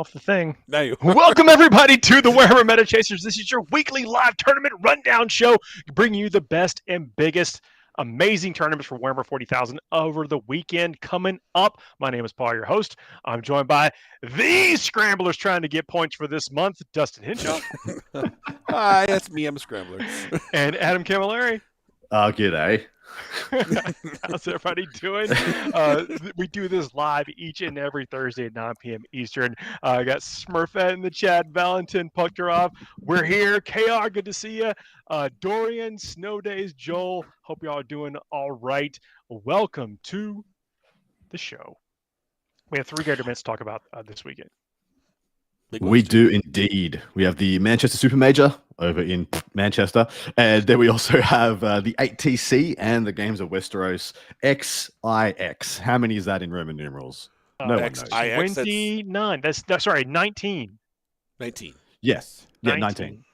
off the thing. Now you. Welcome everybody to the Warhammer Meta Chasers. This is your weekly live tournament rundown show, bringing you the best and biggest amazing tournaments for Warhammer 40,000 over the weekend coming up. My name is Paul, your host. I'm joined by these scramblers trying to get points for this month, Dustin Henshaw. Hi, that's me. I'm a scrambler. And Adam Camilleri. G'day. How's everybody doing? We do this live each and every Thursday at 9 p.m. Eastern. I got Smurfette in the chat, Valentin Pukhtarov. We're here. KR, good to see you. Dorian, Snow Days, Joel. Hope y'all are doing all right. Welcome to the show. We have three great events to talk about this weekend. We do indeed. We have the Manchester Super Major over in Manchester, and then we also have the 8TC and the Games of Westeros XIX. How many is that in Roman numerals? No one knows. 29. That's sorry, 19. 19. Yes. Yeah, 19.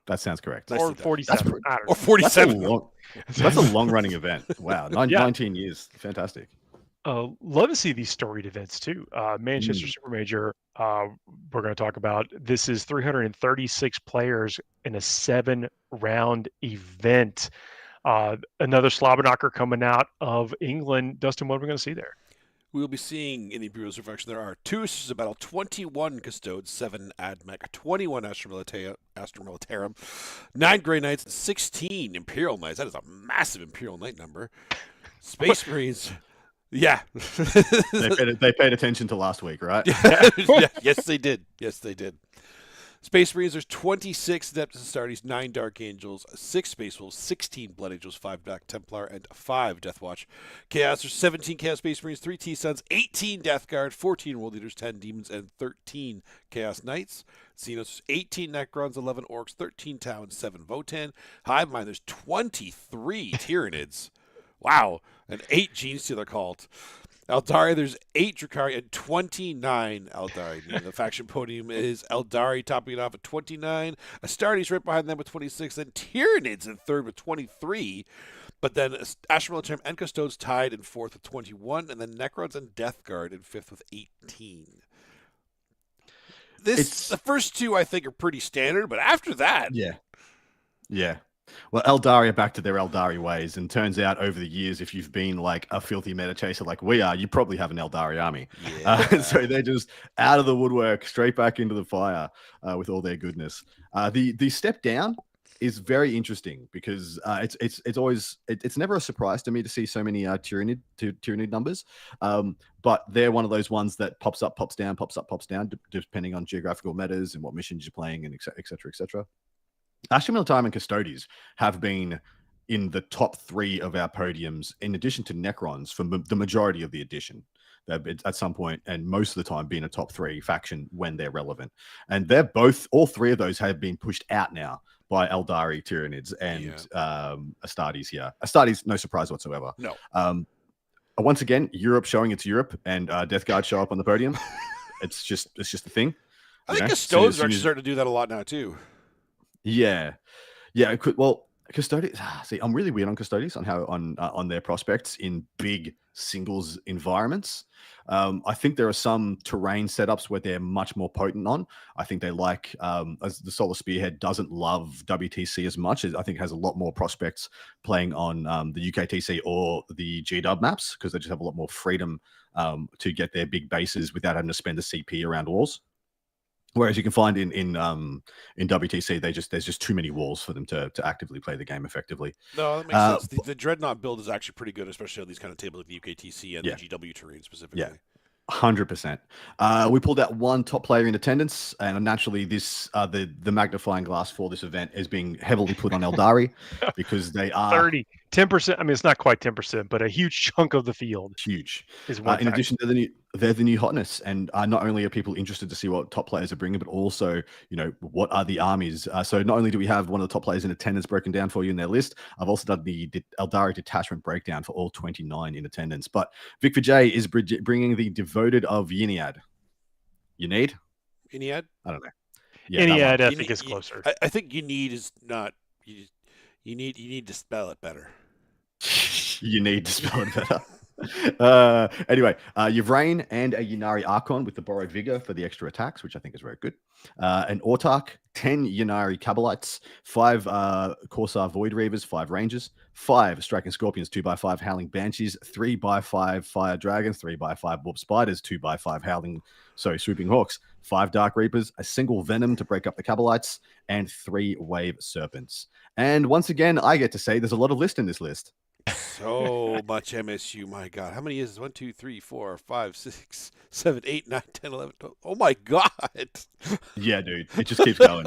That sounds correct. Or 47. Or 47. That's a long-running event. Wow, 19 years. Fantastic. Love to see these storied events too. Manchester Super Major, we're going to talk about. This is 336 players in a 7-round event. Another slobber knocker coming out of England. Dustin, what are we going to see there? We will be seeing in the Imperial Reflection there are 2 Sisters of Battle, 21 Custodes, 7 Admech, 21 Astra Militarum, 9 Grey Knights, and 16 Imperial Knights. That is a massive Imperial Knight number. Space Marines. Yeah. they paid attention to last week, right? Yeah. Yes, they did. Yes, they did. Space Marines, there's 26 Adeptus Astartes, 9 Dark Angels, 6 Space Wolves, 16 Blood Angels, 5 Black Templar, and 5 Death Watch. Chaos, there's 17 Chaos Space Marines, 3 T-Suns, 18 Death Guard, 14 World Eaters, 10 Demons, and 13 Chaos Knights. Xenos, 18 Necrons, 11 Orcs, 13 Tau, and 7 Votan. Hive Mind, there's 23 Tyranids. Wow. And 8 Genestealer cult. Eldari, there's 8 Drakari and 29 Eldari. The faction podium is Eldari topping it off at 29. Astartes right behind them with 26. Then Tyranids in third with 23. But then Astra Militarum and Custodes tied in fourth with 21. And then Necrons and Death Guard in fifth with 18. The first two, I think, are pretty standard. But after that... Yeah. Well, Eldari are back to their Eldari ways, and turns out over the years, if you've been like a filthy meta chaser like we are, you probably have an Eldari army. Yeah. So they're just out of the woodwork, straight back into the fire with all their goodness. The step down is very interesting because it's never a surprise to me to see so many Tyranid numbers, but they're one of those ones that pops up, pops down, pops up, pops down, depending on geographical metas and what missions you're playing, and et cetera, et cetera. Astra Militarum and Custodes have been in the top 3 of our podiums, in addition to Necrons, for the majority of the edition. They've at some point, and most of the time, been a top 3 faction when they're relevant. And all 3 of those have been pushed out now by Eldari, Tyranids, and Astartes here. Astartes, no surprise whatsoever. No. Once again, Europe showing it's Europe, and Death Guard show up on the podium. It's just a thing. I think Custodes are actually starting to do that a lot now, too. Yeah. Well, Custodes. See, I'm really weird on Custodes on their prospects in big singles environments. I think there are some terrain setups where they're much more potent on. I think they like as the Solar Spearhead doesn't love WTC as much. I think it has a lot more prospects playing on the UKTC or the GW maps because they just have a lot more freedom to get their big bases without having to spend a CP around walls. Whereas you can find in WTC, there's just too many walls for them to actively play the game effectively. No, that makes sense. The Dreadnought build is actually pretty good, especially on these kind of tables like the UKTC and the GW terrain specifically. Yeah. 100%. We pulled out one top player in attendance, and naturally, this the magnifying glass for this event is being heavily put on Eldari because they are 10%. I mean, it's not quite 10%, but a huge chunk of the field. Huge. Is one in addition to they're the new hotness, and not only are people interested to see what top players are bringing, but also, what are the armies. So not only do we have one of the top players in attendance broken down for you in their list, I've also done the Eldari detachment breakdown for all 29 in attendance. But Vic Vijay is bringing the devoted of Yniad. Yniad? Yniad? I don't know. Yeah, Yniad, I think is closer. I think Yniad is not. You need to spell it better. You need to spell it better. Anyway, you've Rain and a Yunari Archon with the Borrowed Vigor for the extra attacks, which I think is very good. An Autark, 10 Yunari Cabalites, 5 Corsair Void Reavers, 5 Rangers, 5 Striking Scorpions, 2x5 Howling Banshees, 3x5 Fire Dragons, 3x5 Warp Spiders, 2x5 Swooping Hawks, 5 Dark Reapers, a single Venom to break up the Cabalites, and 3 Wave Serpents. And once again, I get to say there's a lot of list in this list. So much MSU, my God. How many is this? 1, 2, 3, 4, 5, 6, 7, 8, 9, 10, 11, 12. Oh my God. Yeah, dude. It just keeps going.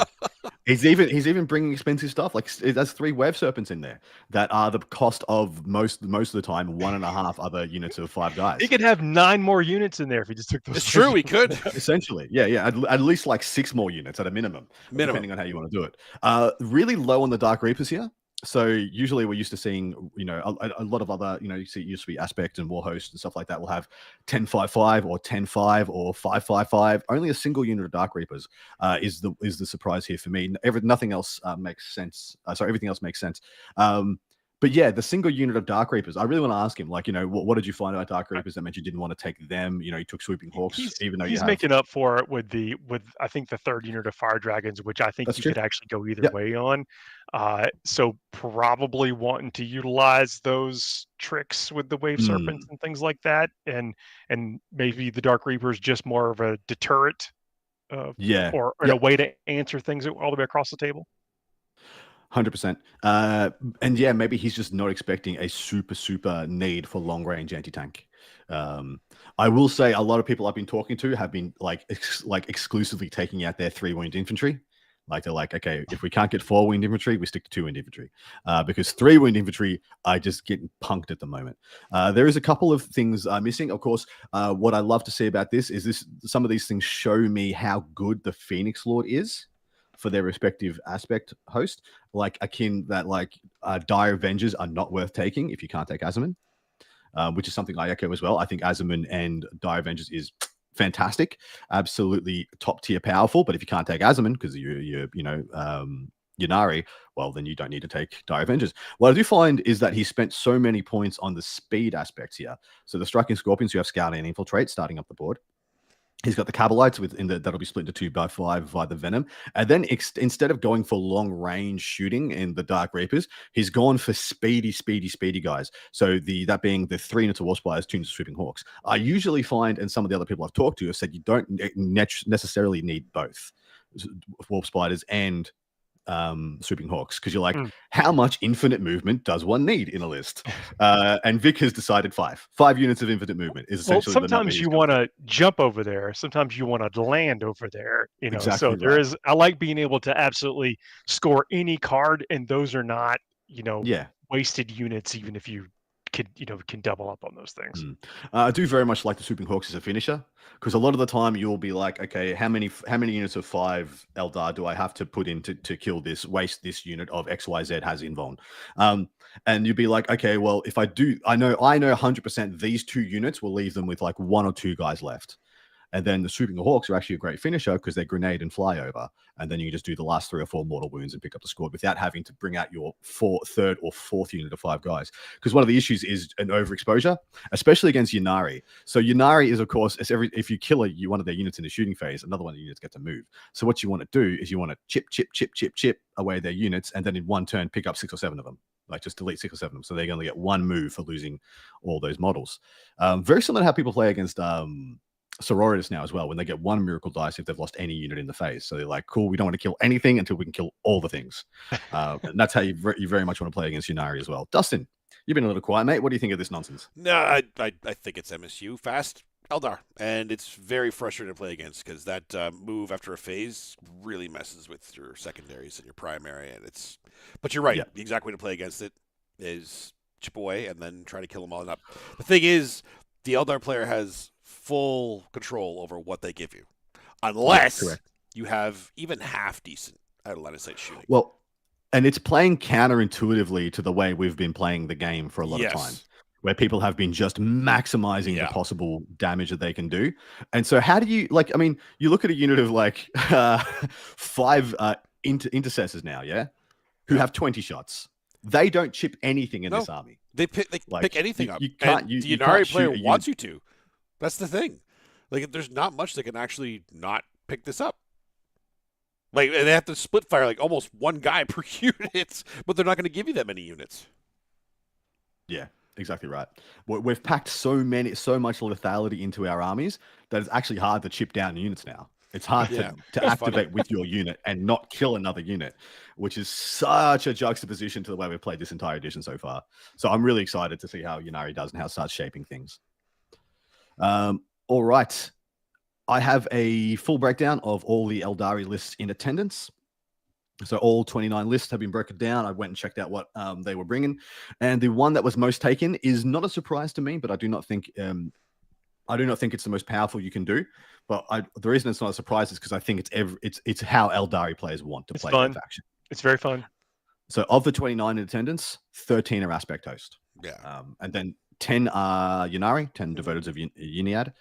He's even bringing expensive stuff. Like there's 3 Web Serpents in there that are the cost of most of the time 1.5 other units of 5 guys. He could have 9 more units in there if he just took those. It's true, he could. Essentially. Yeah. At least like 6 more units at a minimum. Depending on how you want to do it. Really low on the Dark Reapers here. So usually we're used to seeing, a lot of other, you see, it used to be Aspect and Warhost and stuff like that will have 10-5-5 or 10-5 or 5-5-5. Only a single unit of Dark Reapers is the surprise here for me. Nothing else makes sense. Everything else makes sense. But yeah, the single unit of Dark Reapers, I really want to ask him, what did you find about Dark Reapers that meant you didn't want to take them? He took Swooping Hawks, even though he's making up for it with I think the 3rd unit of Fire Dragons, which I think you could actually go either way on. So probably wanting to utilize those tricks with the Wave Serpents and things like that, and maybe the Dark Reapers just more of a deterrent, or a way to answer things all the way across the table. 100%. And yeah, maybe he's just not expecting a super need for long range anti-tank. I will say a lot of people I've been talking to have been exclusively taking out their 3-wound infantry. Like they're like, okay, if we can't get 4-wound infantry, we stick to 2-wound infantry, because 3-wound infantry are just getting punked at the moment. There is a couple of things missing. Of course, what I love to see about this is some of these things show me how good the Phoenix Lord is for their respective aspect host, akin that Dire Avengers are not worth taking if you can't take Azaman, which is something I echo as well. I think Azaman and Dire Avengers is fantastic, absolutely top tier powerful. But if you can't take Azaman because you're Yunari, well, then you don't need to take Dire Avengers. What I do find is that he spent so many points on the speed aspects here. So the Striking Scorpions, you have Scout and Infiltrate starting up the board. He's got the Cabalites that'll be split into 2x5 via the Venom. And then instead of going for long range shooting in the Dark Reapers, he's gone for speedy guys. So that being the 3 units of War Spiders, 2 units of Swooping Hawks. I usually find, and some of the other people I've talked to have said, you don't necessarily need both Warp Spiders and Swooping Hawks, because you're like, how much infinite movement does one need in a list? And Vic has decided 5 units of infinite movement is essentially. Well, sometimes you want to jump over there, sometimes you want to land over there, Exactly so right. there is, I like being able to absolutely score any card, and those are not wasted units, even if you can double up on those things. I do very much like the Swooping Hawks as a finisher, because a lot of the time you'll be like, okay, how many units of 5 Eldar do I have to put in to kill this, waste this unit of XYZ has invuln? And you'd be like, okay, well, if I know 100% these 2 units will leave them with 1 or 2 guys left. And then the Swooping Hawks are actually a great finisher because they grenade and fly over. And then you can just do the last 3 or 4 mortal wounds and pick up the score without having to bring out your 3rd or 4th unit of 5 guys. Because one of the issues is an overexposure, especially against Yunari. So Yunari is, of course, if you kill one of their units in the shooting phase, another one of the units get to move. So what you want to do is you want to chip away their units, and then in one turn pick up 6 or 7 of them. Just delete 6 or 7 of them. So they're going to get 1 move for losing all those models. Very similar to how people play against Sororitas now as well, when they get 1 miracle dice if they've lost any unit in the phase. So they're like, cool, we don't want to kill anything until we can kill all the things. And that's how you very much want to play against Yunari as well. Dustin, you've been a little quiet, mate. What do you think of this nonsense? No, I think it's MSU fast Eldar, and it's very frustrating to play against because that move after a phase really messes with your secondaries and your primary, but you're right. The exact way to play against it is chip away and then try to kill them all up. The thing is, the Eldar player has full control over what they give you, unless you have even half decent out of line of sight shooting. Well, and it's playing counterintuitively to the way we've been playing the game for a lot of time, where people have been just maximizing the possible damage that they can do. And so how do you, you look at a unit of 5 intercessors now, who have 20 shots. They don't chip anything in this army. They pick anything up. You can't. And You the can't Ynnari player shoot a wants you to. That's the thing. Like, there's not much that can actually not pick this up. Like, and they have to split fire like almost one guy per unit, but they're not going to give you that many units. Yeah, exactly right. We've packed so much lethality into our armies that it's actually hard to chip down units now. It's hard to activate with your unit and not kill another unit, which is such a juxtaposition to the way we've played this entire edition so far. So I'm really excited to see how Ynnari does and how it starts shaping things. All right. I have a full breakdown of all the Eldari lists in attendance. So all 29 lists have been broken down. I went and checked out what they were bringing. And the one that was most taken is not a surprise to me, but I do not think it's the most powerful you can do. But the reason it's not a surprise is because I think it's how Eldari players want to play their faction. It's very fun. So of the 29 in attendance, 13 are Aspect Host. Yeah. And then 10 are Ynnari, 10 devoted of Yniad,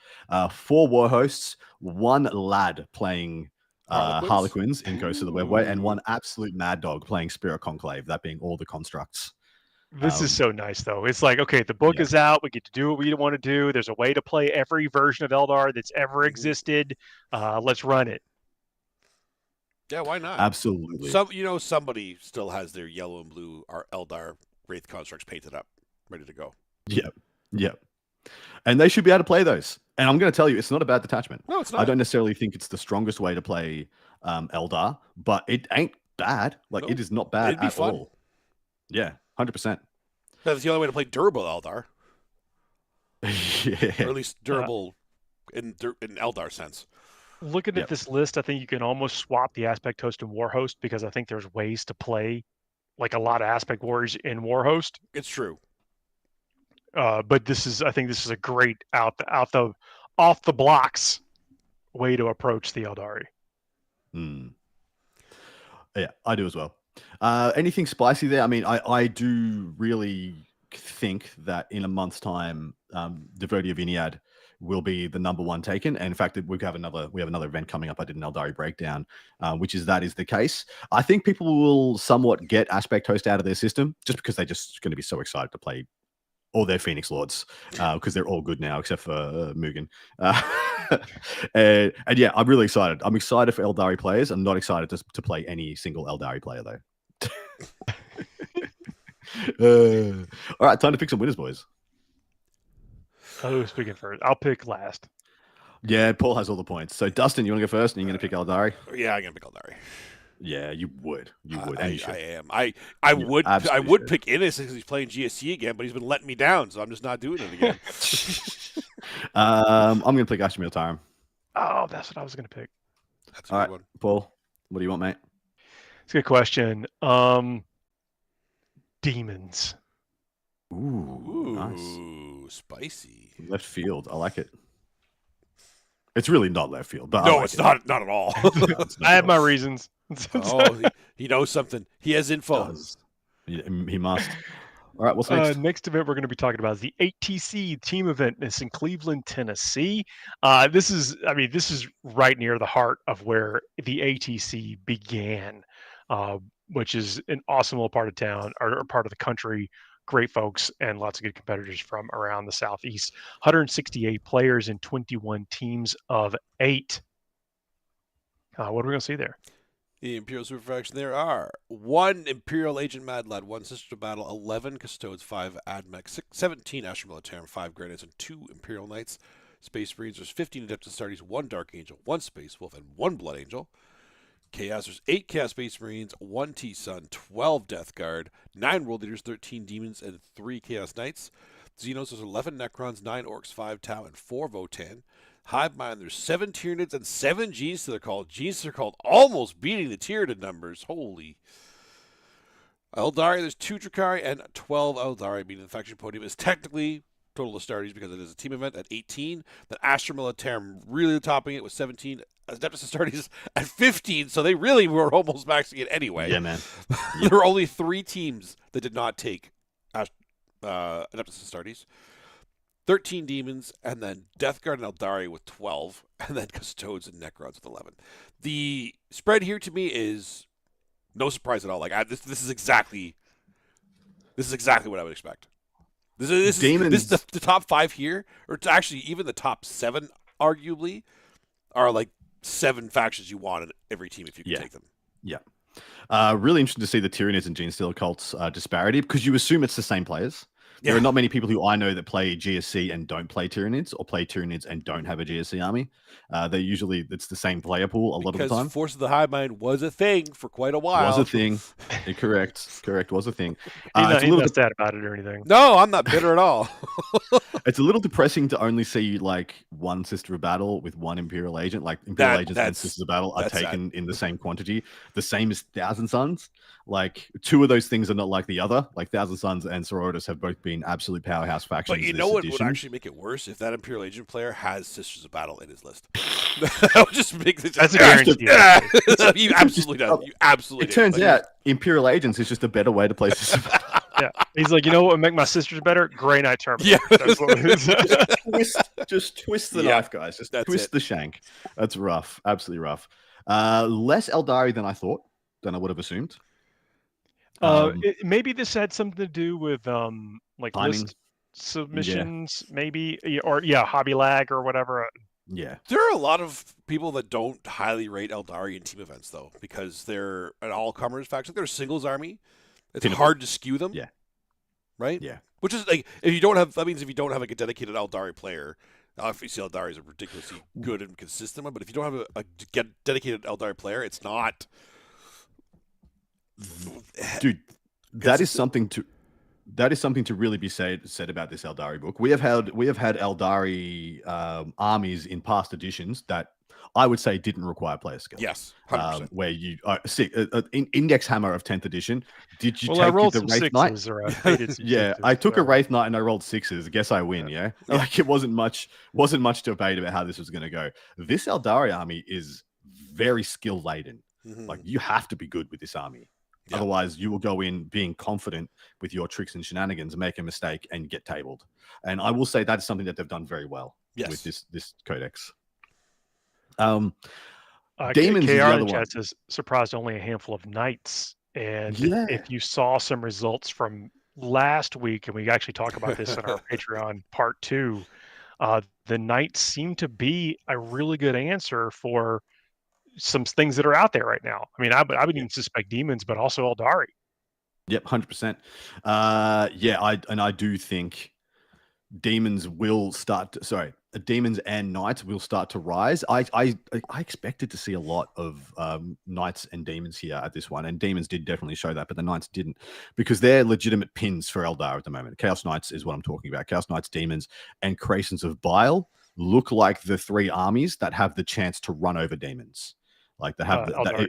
4 War Hosts, 1 lad playing Harlequins in Ghost of the Webway, and 1 absolute mad dog playing Spirit Conclave, that being all the constructs. This is so nice, though. It's like, okay, the book is out. We get to do what we want to do. There's a way to play every version of Eldar that's ever existed. Let's run it. Yeah, why not? Absolutely. Somebody still has their yellow and blue Eldar Wraith constructs painted up, ready to go. Yep. And they should be able to play those. And I'm going to tell you, it's not a bad detachment. No, it's not. I don't necessarily think it's the strongest way to play Eldar, but it ain't bad. It is not bad at all. Yeah, 100%. That's the only way to play durable Eldar. Yeah. Or at least durable in Eldar sense. Looking at this list, I think you can almost swap the Aspect Host and War Host, because I think there's ways to play like a lot of Aspect Warriors in War Host. It's true. But I think this is a great off the blocks way to approach the Eldari. Yeah, I do as well. Anything spicy there? I mean, I do really think that in a month's time, Devotee of Yniad will be the #1 taken. And in fact, we have another event coming up. I did an Eldari breakdown, which is that is the case. I think people will somewhat get Aspect Host out of their system just because they're just going to be so excited to play all their Phoenix Lords, because they're all good now except for Mugen. And yeah, I'm really excited. I'm excited for Eldari players. I'm not excited to play any single Eldari player though. All right, time to pick some winners, boys. Oh, speaking first, I'll pick last. Yeah, Paul has all the points. So Dustin, you want to go first, and you're going to pick Eldari? Yeah, I'm going to pick Eldari. Yeah, you would. I am. I would pick Innis because he's playing GSC again, but he's been letting me down, so I'm just not doing it again. I'm going to pick Ashmir Tarim. Oh, that's what I was going to pick. That's a good one. Paul, what do you want, mate? It's a good question. Demons. Ooh, nice. Spicy. Left field. I like it. It's really not left field, but no, it's not at all. I have my reasons. He knows something. He has info. He must. All right, what's next? Next event we're going to be talking about is the ATC team event. It's in Cleveland, Tennessee. This is right near the heart of where the ATC began, which is an awesome little part of town or part of the country. Great folks and lots of good competitors from around the Southeast. 168 players in 21 teams of 8. What are we going to see there? The Imperial Super Faction, there are 1 Imperial Agent Mad Lad, 1 Sister Battle, 11 Custodes, 5 Admech, 17 Astra Militarum, 5 Grey Knights, and 2 Imperial Knights. Space Marines, there's 15 Adeptus Astartes, 1 Dark Angel, 1 Space Wolf, and 1 Blood Angel. Chaos, there's 8 Chaos Space Marines, 1 T-Sun, 12 Death Guard, 9 World Leaders, 13 Demons, and 3 Chaos Knights. Xenos, there's 11 Necrons, 9 Orcs, 5 Tau, and 4 Votan. Hive Mind, there's 7 Tyranids and 7 Gs to their call. Gs are called, almost beating the Tyranid numbers. Holy. Eldari, there's 2 Drakari and 12 Eldari, meaning the faction podium is technically total Astartes because it is a team event at 18. Then Astra Militarum really topping it with 17. Adeptus Astartes at 15, so they really were almost maxing it anyway. Yeah, man. There were only 3 teams that did not take Adeptus Astartes. 13 Demons, and then Death Guard and Eldari with 12, and then Custodes and Necrons with 11. The spread here to me is no surprise at all. Like this is exactly what I would expect. This is Demons. the top 5 here, or it's actually even the top 7, arguably, are like 7 factions you want in every team if you can take them. Yeah. Really interesting to see the Tyranids and Genestealer cults disparity, because you assume it's the same players. There are not many people who I know that play GSC and don't play Tyranids, or play Tyranids and don't have a GSC army. It's the same player pool a lot of the time. Because Force of the Hive Mind was a thing for quite a while. Was a thing. Correct, was a thing. He's not sad about it or anything. No, I'm not bitter at all. It's a little depressing to only see like one Sister of Battle with one Imperial Agent. Like Imperial Agents and Sisters of Battle are taken in the same quantity, the same as Thousand Suns. Like 2 of those things are not like the other. Like Thousand Suns and Sororitas have both been absolute powerhouse factions. But you know what would actually make it worse? If that Imperial Agent player has Sisters of Battle in his list. That would just make this. That's a guarantee. You absolutely does. You absolutely. It turns out Imperial Agents is just a better way to play Sisters of Battle. Yeah, he's like, you know what would make my sisters better? Grey Knight Terminator. Yeah, that's what it is. just twist the knife, guys. Just twist the shank. That's rough. Absolutely rough. Less Eldari than I thought. Than I would have assumed. Maybe this had something to do with like timing. List submissions, maybe, or hobby lag or whatever. Yeah, there are a lot of people that don't highly rate Eldari in team events though, because they're an all-comers faction. They're a singles army. It's hard to skew them. Yeah. Right? Yeah. Which is like, if you don't have like a dedicated Eldari player, obviously Eldari is a ridiculously good and consistent one, but if you don't have a dedicated Eldari player, it's not. Dude, that is something to really be said about this Eldari book. We have had Eldari armies in past editions that I would say didn't require player skill. Yes, 100%. Where you Index Hammer of 10th edition. Did you take I rolled the Wraith Knight? Yeah, I took a Wraith Knight and I rolled 6s. Guess I win. Yeah, like it wasn't much debate about how this was going to go. This Eldari army is very skill laden. Mm-hmm. Like you have to be good with this army. Yeah. Otherwise, you will go in being confident with your tricks and shenanigans, make a mistake, and get tabled. And I will say that's something that they've done very well with this codex. Demons KR in chat says surprised only a handful of knights. And if you saw some results from last week, and we actually talk about this in our Patreon part 2, the knights seem to be a really good answer for some things that are out there right now. I mean, I would even suspect demons, but also Eldari. Yep, 100%. I do think demons will start. Demons and knights will start to rise. I expected to see a lot of knights and demons here at this one, and demons did definitely show that, but the knights didn't, because they're legitimate pins for Eldar at the moment. Chaos Knights is what I'm talking about. Chaos Knights, demons, and Crescents of Bile look like the 3 armies that have the chance to run over demons. Like they have Eldari.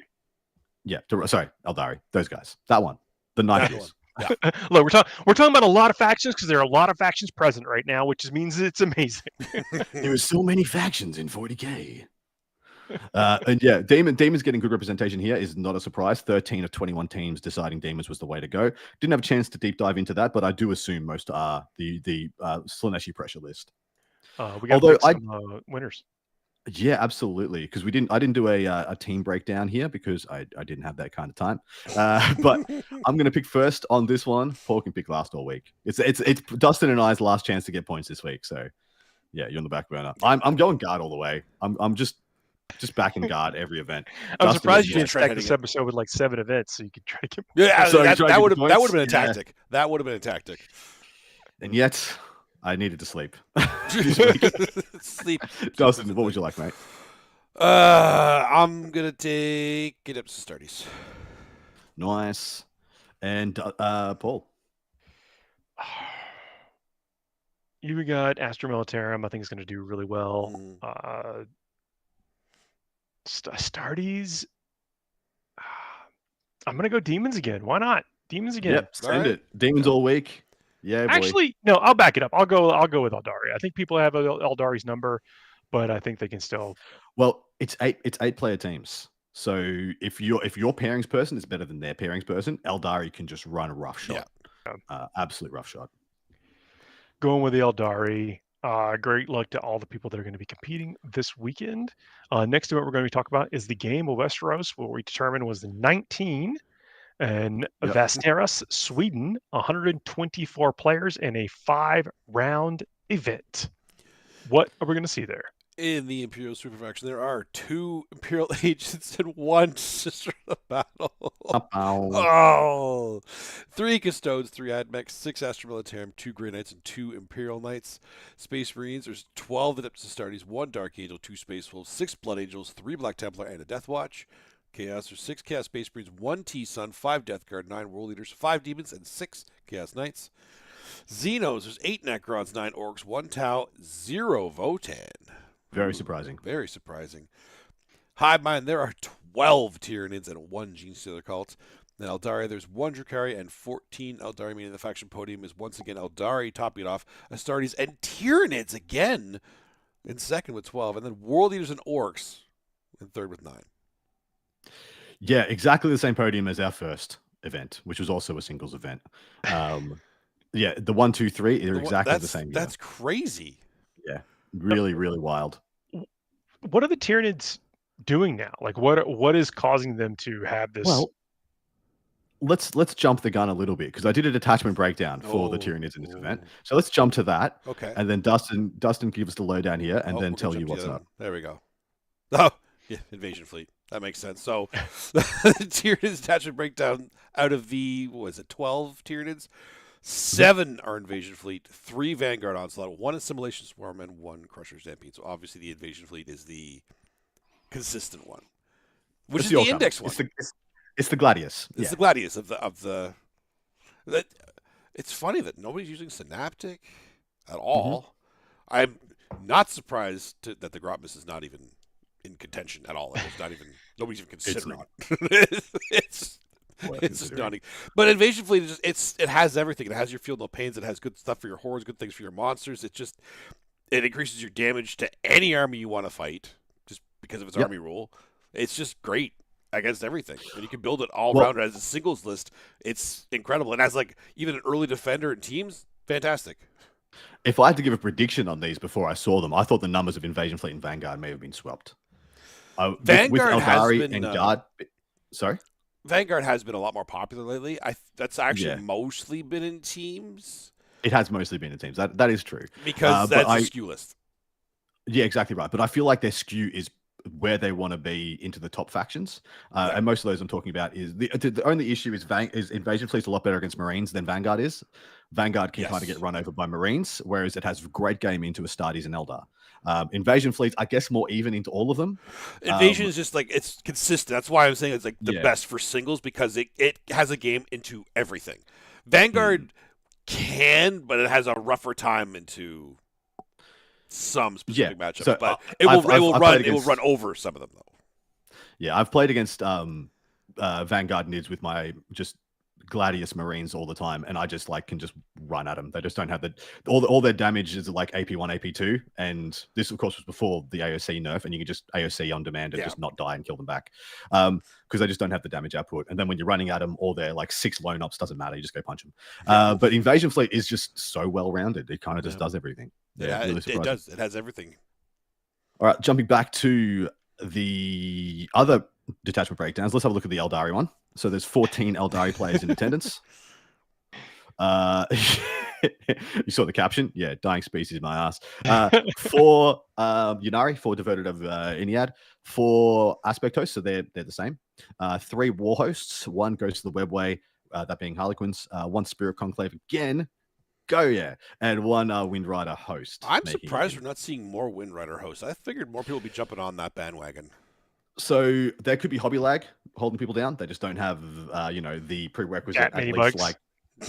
Eldari. Those guys. That one. The knights. Yeah. Look, we're talking about a lot of factions because there are a lot of factions present right now, which means it's amazing. There are so many factions in 40K. And demons getting good representation here is not a surprise. 13 of 21 teams deciding demons was the way to go. Didn't have a chance to deep dive into that, but I do assume most are the Slaneshi pressure list. We got some winners. Yeah, absolutely. Because I didn't do a team breakdown here because I didn't have that kind of time. But I'm going to pick first on this one. Paul can pick last all week. It's Dustin and I's last chance to get points this week. So yeah, you're on the back burner. I'm going guard all the way. I'm just backing guard every event. I'm surprised you didn't stack this episode with like 7 events, so you could try to get. Yeah, that would have been a tactic. Yeah. That would have been a tactic. And yet, I needed to sleep. Sleep. Dustin, what would you like, mate? I'm gonna take Get Up to Starties. Nice. And Paul. You got Astra Militarum. I think it's going to do really well. Starties. I'm going to go Demons again. Why not? Demons again. Yep, send it. Demons all week. Yeah, boy. Actually, no, I'll back it up. I'll go with Eldari. I think people have Eldari's number, but I think they can still. Well, it's 8 player teams. So if your pairings person is better than their pairings person, Eldari can just run a rough shot. Yeah. Absolute rough shot. Going with the Eldari. Great luck to all the people that are going to be competing this weekend. Next event we're going to talk about is the Game of Westeros, where we determined was the 19 And Yep. Västerås, Sweden, 124 players in a 5-round event. What are we going to see there? In the Imperial Super Faction, there are 2 Imperial agents and 1 Sister of the Battle. Oh! 3 Custodes, 3 Admechs, 6 Astra Militarum, 2 Grey Knights, and 2 Imperial Knights. Space Marines, there's 12 Adeptus Astartes, 1 Dark Angel, 2 Space Wolves, 6 Blood Angels, 3 Black Templar, and a Death Watch. Chaos, there's 6 Chaos Space Marines, 1 T-Sun, 5 Death Guard, 9 World Leaders, 5 Demons, and 6 Chaos Knights. Xenos, there's 8 Necrons, 9 Orcs, 1 Tau, 0 Votan. Very surprising. Very surprising. Hive Mind, there are 12 Tyranids and 1 Gene Stealer Cult. Then Eldari, there's 1 Drukhari and 14 Eldari, meaning the faction podium is once again Eldari topping it off, Astartes and Tyranids again in second with 12, and then World Eaters and Orcs in third with 9. Yeah, exactly the same podium as our first event, which was also a singles event. Yeah, the 1, 2, 3 are exactly the same. That's crazy. Yeah, really, really wild. What are the Tyranids doing now? Like, what is causing them to have this? Well, let's jump the gun a little bit, because I did a detachment breakdown for the Tyranids in this event. So let's jump to that. Okay. And then Dustin give us the lowdown here, and then tell you what's up. There we go. Oh, yeah, Invasion Fleet. That makes sense. So the Tyranids detachment breakdown, out of the, 12 Tyranids, 7 are Invasion Fleet, 3 Vanguard Onslaught, 1 Assimilation Swarm, and 1 Crusher Stampede. So obviously the Invasion Fleet is the consistent one, which is the index one. It's the Gladius. It's the Gladius of the. That it's funny that nobody's using Synaptic at all. I'm not surprised that the Grotmus is not even in contention at all. Like, it's not even, nobody's even considering it. It's just not. But Invasion Fleet is just, it has everything. It has your Field No Pains. It has good stuff for your hordes, good things for your monsters. It increases your damage to any army you want to fight, just because of its army rule. It's just great against everything, and you can build it all around as a singles list. It's incredible, and as like even an early defender in teams, fantastic. If I had to give a prediction on these before I saw them, I thought the numbers of Invasion Fleet and Vanguard may have been swapped. Vanguard with Eldari has been, and Guard. Sorry. Vanguard has been a lot more popular lately. That's actually mostly been in teams. It has mostly been in teams. That is true. Because that's a skew list. Yeah, exactly right. But I feel like their skew is where they want to be into the top factions. And most of those I'm talking about is the only issue is Invasion Fleet's a lot better against Marines than Vanguard is. Vanguard can kind of get run over by Marines, whereas it has great game into Astartes and Eldar. Invasion Fleet's, I guess, more even into all of them. Invasion is just like, it's consistent. That's why I'm saying it's like the best for singles, because it has a game into everything. Vanguard can, but it has a rougher time into some specific matchups. So, but it will run over some of them though. Yeah, I've played against Vanguard Nids with my just Gladius Marines all the time, and I just can just run at them. They just don't have all their damage is like AP1, AP2, and this of course was before the AOC nerf, and you can just AOC on demand and just not die and kill them back, because they just don't have the damage output. And then when you're running at them, all their 6 lone ops doesn't matter. You just go punch them. But Invasion Fleet is just so well rounded. It kind of just does everything. Yeah, really it does. It has everything. All right, jumping back to the other detachment breakdowns, let's have a look at the Eldari one. So there's 14 Eldari players in attendance. You saw the caption? Yeah, dying species, my ass. 4 Yunari, 4 devoted of Iniad, 4 aspect hosts, so they're the same. 3 war hosts, 1 goes to the webway, that being Harlequins, 1 Spirit Conclave again. And 1 Wind Rider host. I'm surprised we're not seeing more Wind Rider hosts. I figured more people would be jumping on that bandwagon. So there could be hobby lag holding people down. They just don't have, the prerequisite at least bugs.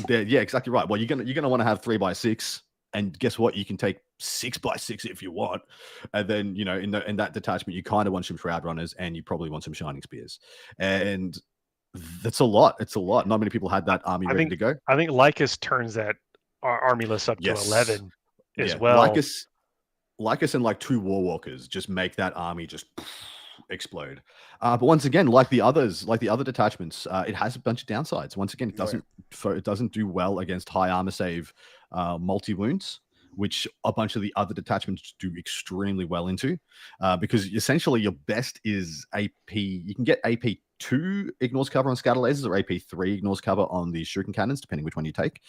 Yeah, exactly right. Well, you're gonna want to have 3x6, and guess what? You can take 6x6 if you want, and then in that detachment, you kind of want some Shroud Runners, and you probably want some Shining Spears, and that's a lot. It's a lot. Not many people had that army ready to go. I think Lycus turns that army list up to 11 as well. Lycus and 2 Warwalkers just make that army just explode. But once again, like the other detachments, it has a bunch of downsides. Once again, it doesn't do well against high armor save multi wounds, which a bunch of the other detachments do extremely well into, because essentially your best is AP. You can get AP AP2 ignores cover on scatter lasers, or AP3 ignores cover on the shuriken cannons, depending which one you take.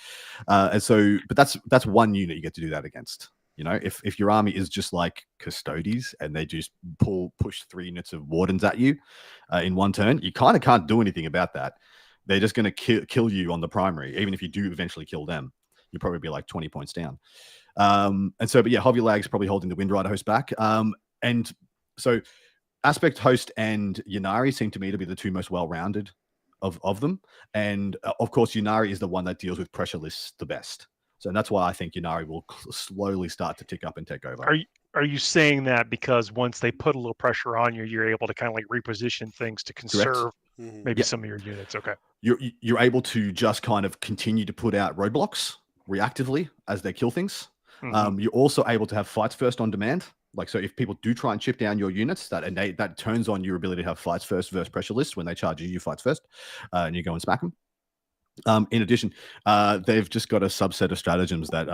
And so, but that's one unit you get to do that against. You know, if your army is just like Custodes and they just push 3 units of Wardens at you in one turn, you kind of can't do anything about that. They're just going to kill you on the primary. Even if you do eventually kill them, you'll probably be like 20 points down. And so, but yeah, Hovulag's probably holding the Windrider host back. And so Aspect Host and Ynnari seem to me to be the two most well-rounded of them. And of course, Ynnari is the one that deals with pressure lists the best. So that's why I think Ynnari will slowly start to tick up and take over. Are you saying that because once they put a little pressure on you, you're able to kind of like reposition things to conserve maybe some of your units? Okay. You're able to just kind of continue to put out roadblocks reactively as they kill things. You're also able to have fights first on demand. Like, so if people do try and chip down your units, that turns on your ability to have fights first versus pressure lists. When they charge you, you fights first, and you go and smack them. In addition, they've just got a subset of stratagems that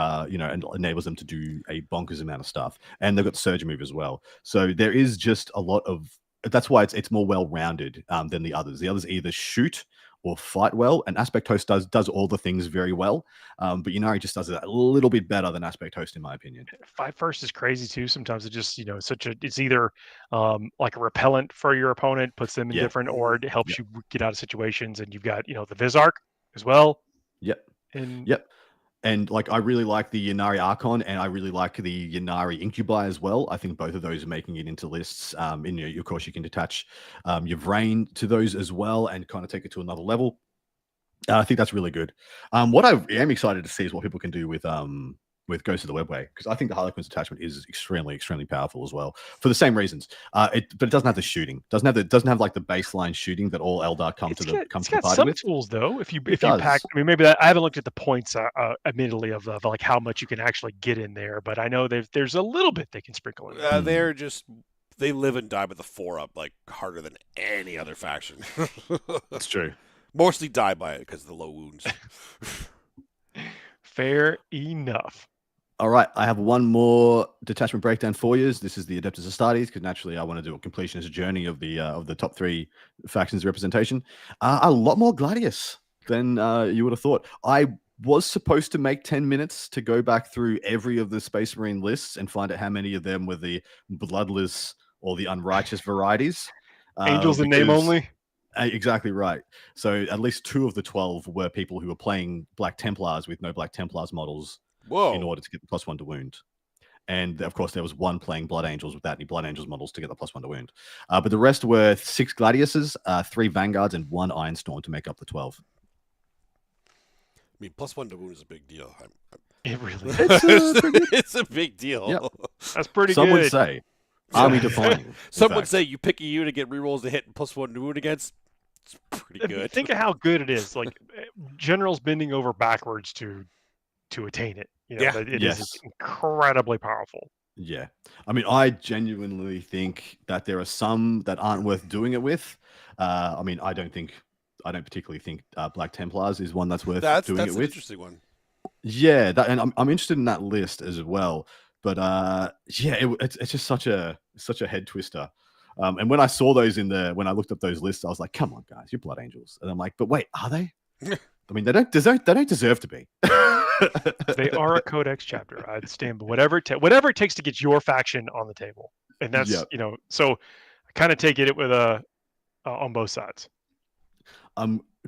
enables them to do a bonkers amount of stuff, and they've got the surge move as well. So there is just a lot of. That's why it's more well-rounded than the others. The others either shoot or fight well, and Aspect Host does all the things very well, but Ynnari just does it a little bit better than Aspect Host, in my opinion. Fight first is crazy too. Sometimes it just it's either like a repellent for your opponent, puts them in different, or it helps you get out of situations, and you've got the Vizark as well. And like, I really like the Ynnari Archon, and I really like the Ynnari Incubi as well. I think both of those are making it into lists. Of course, you can attach your Vrain to those as well and kind of take it to another level. I think that's really good. What I am excited to see is what people can do with Ghost of the Webway, because I think the Harlequin's attachment is extremely, extremely powerful as well for the same reasons. But it doesn't have the shooting. Doesn't have like the baseline shooting that all Eldar come to the party some with. Tools though. If you pack, I mean, maybe I haven't looked at the points admittedly of like how much you can actually get in there, but I know there's a little bit they can sprinkle in there. They live and die with the 4-up like harder than any other faction. That's true. Mostly die by it because of the low wounds. Fair enough. All right, I have one more detachment breakdown for you. This is the Adeptus Astartes, because naturally I want to do a completionist journey of the top 3 factions representation. A lot more Gladius than you would have thought. I was supposed to make 10 minutes to go back through every of the Space Marine lists and find out how many of them were the bloodless or the unrighteous varieties. Angels in name only? Exactly right. So at least 2 of the 12 were people who were playing Black Templars with no Black Templars models. Whoa. In order to get the +1 to wound. And of course, there was 1 playing Blood Angels without any Blood Angels models to get the +1 to wound. But the rest were 6 Gladiuses, 3 Vanguards, and 1 Ironstorm to make up the 12. I mean, +1 to wound is a big deal. It really is. It's a big deal. Yep. That's pretty Some good. Some would say. Army defining. Some would say you pick a unit to get rerolls to hit and +1 to wound against. It's pretty good. Think of how good it is. Like, generals bending over backwards to attain it. It is incredibly powerful. Yeah. I mean, I genuinely think that there are some that aren't worth doing it with. I mean, I don't particularly think Black Templars is one that's worth doing it with. That's an interesting one. Yeah, and I'm interested in that list as well. But it's just such a head twister. And when I saw those when I looked up those lists, I was like, come on, guys, you're Blood Angels. And I'm like, but wait, are they? I mean, they don't deserve to be. They are a Codex chapter. I'd stand by whatever it takes to get your faction on the table, and that's So I kind of take it with on both sides.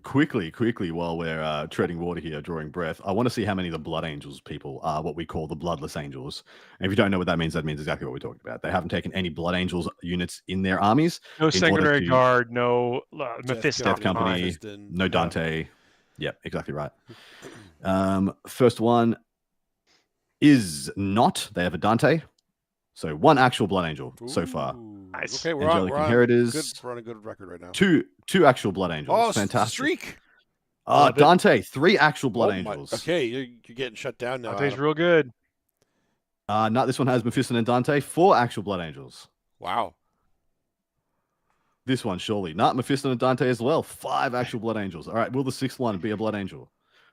Quickly, while we're treading water here, drawing breath, I want to see how many of the Blood Angels people are what we call the Bloodless Angels. And if you don't know what that means exactly what we're talking about. They haven't taken any Blood Angels units in their armies. No Sanguinary Guard, no Mephisto, Death Company, no Dante. Yep, exactly right. First one is not. They have a Dante. So 1 actual Blood Angel so far. Nice. Okay, we're on a good record right now. Two actual Blood Angels. Oh, fantastic. Streak. Dante, 3 actual Blood Angels. Okay, you're getting shut down now. Dante's real good. No, this one has Mephisto and Dante, 4 actual Blood Angels. Wow. This one, surely. Not Mephisto and Dante as well. 5 actual Blood Angels. All right, will the 6th one be a Blood Angel?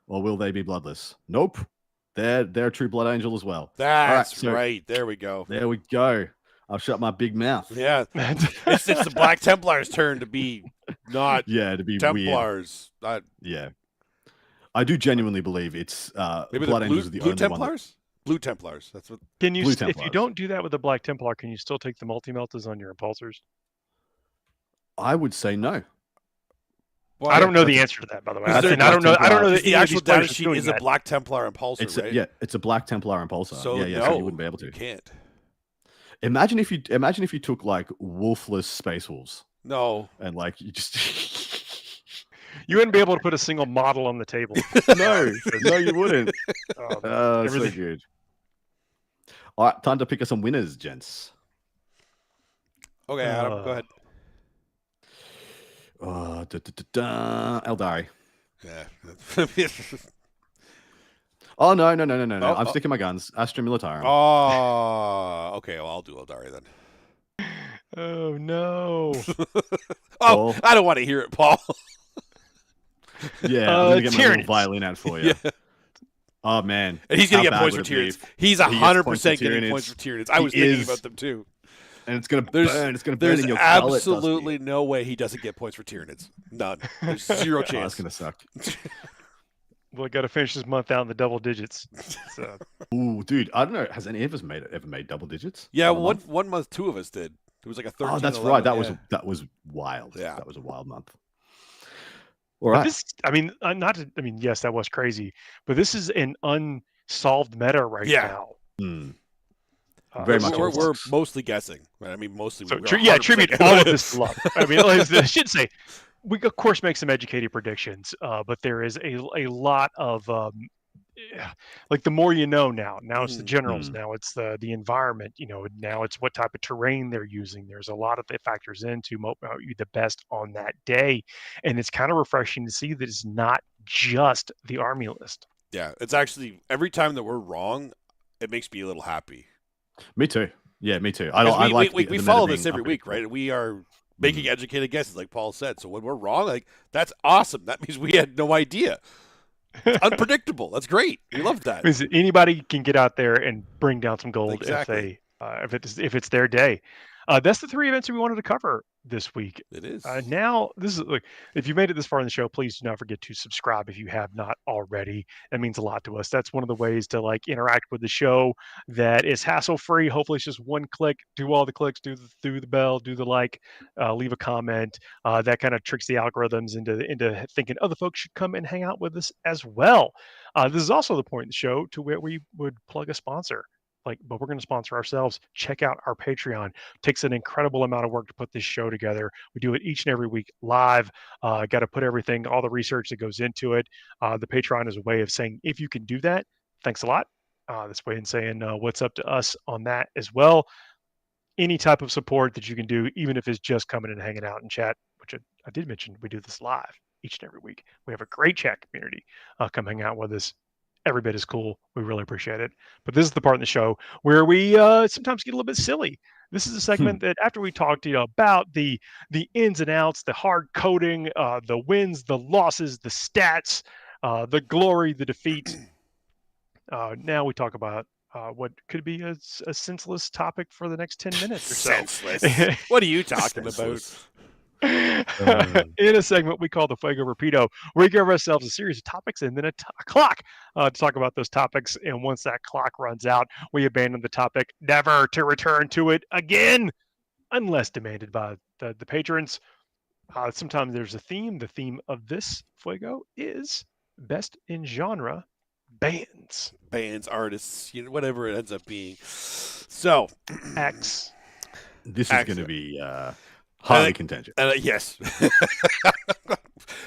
Or will they be bloodless? Nope. They're a true Blood Angel as well. That's right. There we go. There we go. I'll shut my big mouth. Yeah. It's the Black Templar's turn to be not Yeah, to be weird. Templars. Yeah. I do genuinely believe it's Maybe Blood the Angels are the Blue only one. Templars? Blue Templars. That's what. Can you, Blue if you Templars. don't do that with the Black Templar, can you still take the multi-meltas on your impulsors? I would say no. Well, I don't know the answer to that, by the way. Because And I don't know. I don't know that the either of actual these players data are sheet doing is a that. Black Templar impulsor, right? Yeah, it's a Black Templar impulsor. So so no, you wouldn't be able to. You can't. Imagine if you took like wolfless space wolves No. and like you just You wouldn't be able to put a single model on the table. no, you wouldn't. So everything. good. All right, time to pick us some winners, gents. Okay, Adam, go ahead. Eldari. Yeah. Oh no! I'm Oh. sticking my guns. Astra Militarum. Oh, okay. Well, I'll do Eldari then. Oh no! Oh, I don't want to hear it, Paul. Yeah, I'm gonna get my little Tyranids. violin out for you. Yeah. Oh man, And he's gonna How get bad points for would it be? Tyranids. He's He gets points for 100% getting Tyranids. points for Tyranids. I was thinking about them too. And it's gonna There's burn. It's gonna burn in your gullet, absolutely Dusty. no way he doesn't get points for Tyranids. None. There's zero Oh, chance. that's gonna suck. Well, I got to finish this month out in the double digits. So. Ooh, dude, I don't know. Has any of us ever made double digits? Yeah, in a month? one month, two of us did. It was like a 13. Oh, that's 11, right. yeah. That was wild. Yeah. That was a wild month. All But right. this, I mean, yes, that was crazy, but this is an unsolved meta right Yeah. now. Hmm. Very much We're Xbox. mostly guessing. Right? I mean, mostly. So, we are attribute 100% all of this to luck. I mean, I should say, we of course make some educated predictions, but there is a lot of like the more you know now. Now it's the generals. Mhm. Now it's the environment. Now it's what type of terrain they're using. There's a lot of that factors into what you the best on that day, and it's kind of refreshing to see that it's not just the army list. Yeah, it's actually every time that we're wrong, it makes me a little happy. Me too. Yeah, me too. Because I like we the meta follow being this every week, unpredictable. right? We are making educated guesses, like Paul said. So when we're wrong, like that's awesome. That means we had no idea. It's unpredictable. That's great. We love that. Means that anybody can get out there and bring down some gold Exactly. if it's their day. That's the three events that we wanted to cover this week. It is. Now, this is like, if you made it this far in the show, please do not forget to subscribe if you have not already. That means a lot to us. That's one of the ways to like interact with the show that is hassle free. Hopefully, it's just one click. Do all the clicks. Do the bell. Do the like. Leave a comment. That kind of tricks the algorithms into thinking other folks should come and hang out with us as well. This is also the point in the show to where we would plug a sponsor. But we're going to sponsor ourselves. Check out our Patreon. Takes an incredible amount of work to put this show together. We do it each and every week live. Got to put everything, all the research that goes into it. The Patreon is a way of saying, if you can do that, thanks a lot. This way in saying what's up to us on that as well. Any type of support that you can do, even if it's just coming and hanging out and chat, which I did mention, we do this live each and every week. We have a great chat community. Come hang out with us. Every bit is cool. We really appreciate it. But this is the part in the show where we sometimes get a little bit silly. This is a segment that after we talked about the ins and outs, the hard coding, the wins, the losses, the stats, the glory, the defeat. Now we talk about what could be a senseless topic for the next 10 minutes or so. Senseless. What are you talking about? In a segment we call the Fuego Rapido, where we give ourselves a series of topics and then a clock to talk about those topics. And once that clock runs out, we abandon the topic, never to return to it again, unless demanded by the patrons. Sometimes there's a theme. The theme of this Fuego is best in genre bands. Bands, artists, whatever it ends up being. So, X. This is going to be highly contentious. Yes.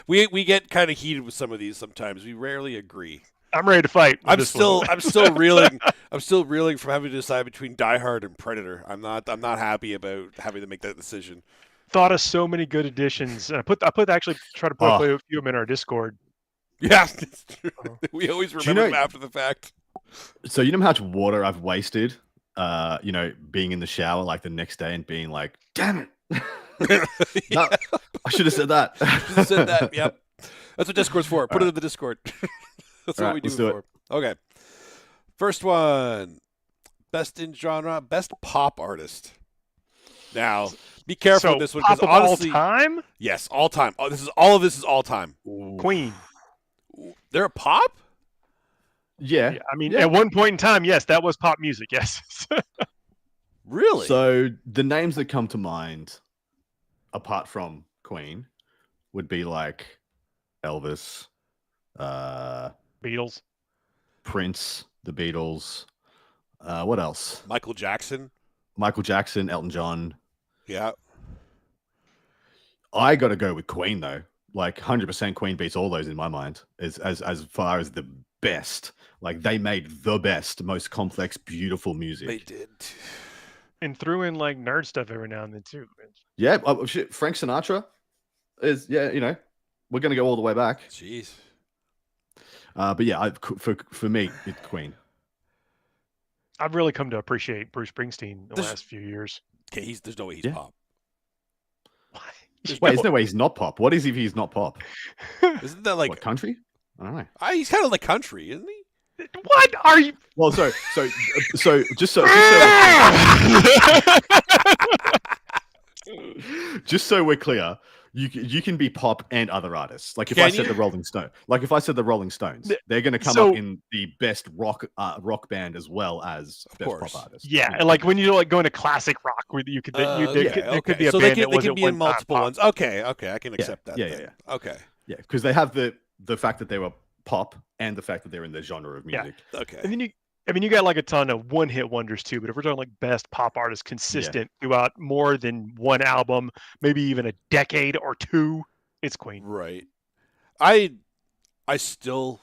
we get kind of heated with some of these sometimes. We rarely agree. I'm ready to fight. I'm still reeling. I'm still reeling from having to decide between Die Hard and Predator. I'm not happy about having to make that decision. Thought of so many good additions, and I actually try to put a few of them in our Discord. Yeah, it's true. We always remember them after the fact. So you know how much water I've wasted, being in the shower like the next day and being like, damn it. No, I should have said that. Yep. That's what Discord's for. Put it in the Discord. That's what we do it for. Okay. First one. Best in genre, best pop artist. Now, Be careful So with this one because pop of honestly, all time, yes, all time. Oh, all of this is all time. Queen. They're a pop. Yeah. Yeah, I mean, Yeah. at one point in time, yes, that was pop music. Yes. Really? So the names that come to mind, apart from Queen, would be like Elvis, Beatles. Prince, the Beatles. What else? Michael Jackson. Michael Jackson, Elton John. Yeah. I got to go with Queen though. Like 100% Queen beats all those in my mind. As far as the best, like they made the best, most complex, beautiful music. They did. And threw in like nerd stuff every now and then too. Yeah, shit, Frank Sinatra is we're gonna go all the way back. Jeez. But yeah, for me, it's Queen. I've really come to appreciate Bruce Springsteen the last few years. Okay, there's no way he's pop. Wait, there's no way he's not pop. What is if he's not pop? Isn't that like what, country? I don't know. He's kind of like country, isn't he? What are you? Well, so just so we're clear, you can be pop and other artists. Like if I said the Rolling Stones, they're going to come up in the best rock band as well as best pop artist. Yeah, like when you like going to classic rock, where you could there could be a so band they can be in multiple ones. Okay, I can accept that. Yeah. Okay. Yeah, because they have the fact that they were pop and the fact that they're in the genre of music. Yeah. Okay. And then you got like a ton of one-hit wonders too, but if we're talking like best pop artists consistent throughout more than one album, maybe even a decade or two, it's Queen. Right. I still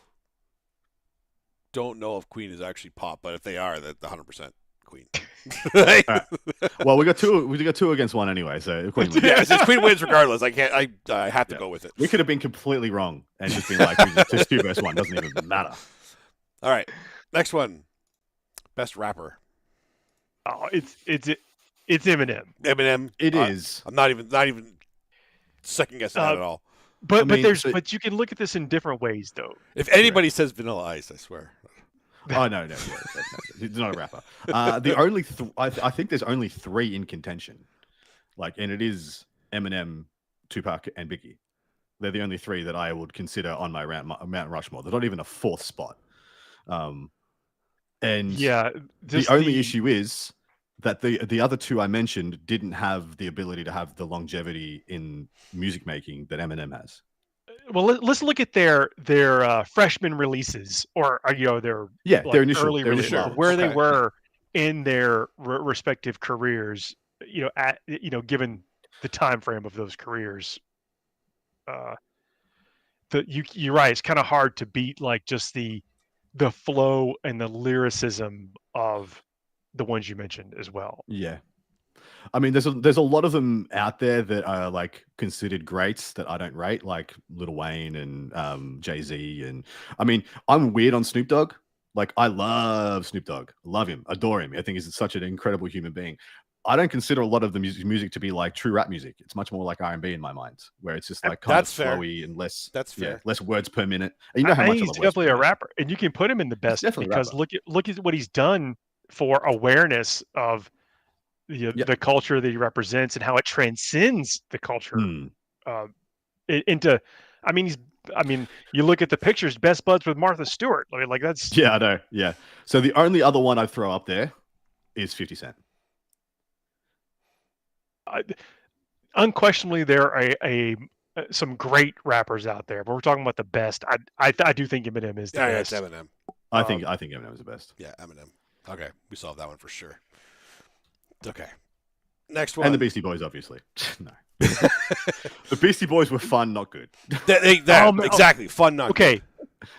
don't know if Queen is actually pop, but if they are, that's 100% Queen. Right. Well, we got two against one anyway, so Queen wins. Yeah, since Queen wins regardless. I have to go with it. We could have been completely wrong and just been like, just 2 versus 1 doesn't even matter. All right, next one, best rapper. Oh, it's Eminem. Eminem. It is. I'm not even second guessing that at all. But but you can look at this in different ways though. If anybody says Vanilla Ice, I swear. Oh no, he's not a rapper. The only I think there's only 3 in contention, and it is Eminem, Tupac, and Biggie. They're the only 3 that I would consider on my Mount Rushmore. They're not even a 4th spot. And yeah, the only issue is that the other 2 I mentioned didn't have the ability to have the longevity in music making that Eminem has. Well, let's look at their freshman releases, or their their initial early releases, where they were in their respective careers. Given the time frame of those careers, you're right. It's kind of hard to beat just the flow and the lyricism of the ones you mentioned as well. Yeah. I mean, there's a lot of them out there that are considered greats that I don't rate, like Lil Wayne and Jay-Z. And I mean, I'm weird on Snoop Dogg. I love Snoop Dogg, love him, adore him. I think he's such an incredible human being. I don't consider a lot of the music to be true rap music. It's much more like R&B in my mind, where it's just kind of flowy and less. That's fair. Yeah, less words per minute. And you know how much he's definitely a rapper, and you can put him in the best because look at what he's done for awareness of the culture that he represents and how it transcends the culture into. I mean, you look at the pictures, best buds with Martha Stewart. That's. Yeah, I know. Yeah. So the only other one I'd throw up there is 50 Cent. Unquestionably, there are some great rappers out there, but we're talking about the best. I do think Eminem is the best. It's Eminem. I think Eminem is the best. Yeah, Eminem. Okay, we solved that one for sure. Okay, next one. And the Beastie Boys, obviously. No, the Beastie Boys were fun, not good. Exactly, fun, not good. Okay,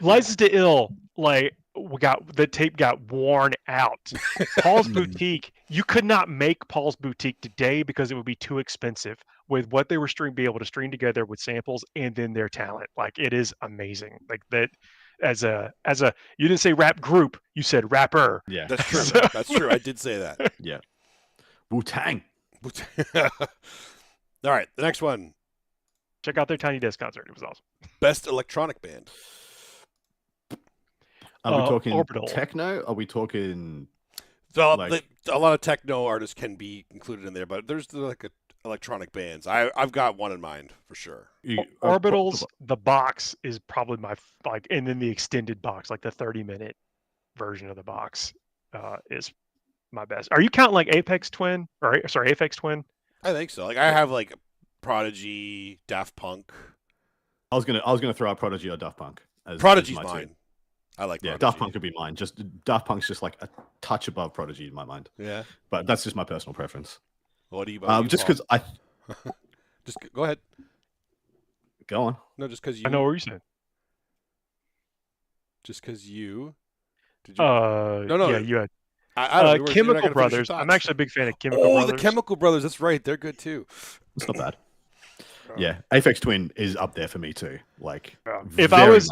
License to Ill, the tape got worn out. Paul's Boutique, you could not make Paul's Boutique today because it would be too expensive with what they were be able to string together with samples and then their talent. It is amazing. That as a you didn't say rap group, you said rapper. Yeah, that's true. That's true. I did say that. Yeah. Wu-Tang. All right, the next one. Check out their Tiny Desk concert. It was awesome. Best electronic band. Are we talking Orbital. techno? Are we talking? So a lot of techno artists can be included in there, but there's electronic bands. I've got one in mind for sure. Orbitals, the box is probably my and then the extended box, like the 30-minute version of the box, is my best. Are you counting like Aphex Twin? I think so. Like I have like Prodigy, Daft Punk. I was gonna throw out Prodigy or Daft Punk. Prodigy's as my mine. two. I like Yeah, Prodigy. Daft Punk could be mine. Just Daft Punk's just like a touch above Prodigy in my mind. Yeah. But that's just my personal preference. What do you? Just because I just go ahead. Go on. No, just because you. I know what you're saying. Just because you. Did you? No. Yeah, you had I don't know, Chemical Brothers. I'm actually a big fan of Chemical Brothers. Oh, the Chemical Brothers. That's right. They're good too. It's not bad. Yeah, Aphex Twin is up there for me too. Like, if I was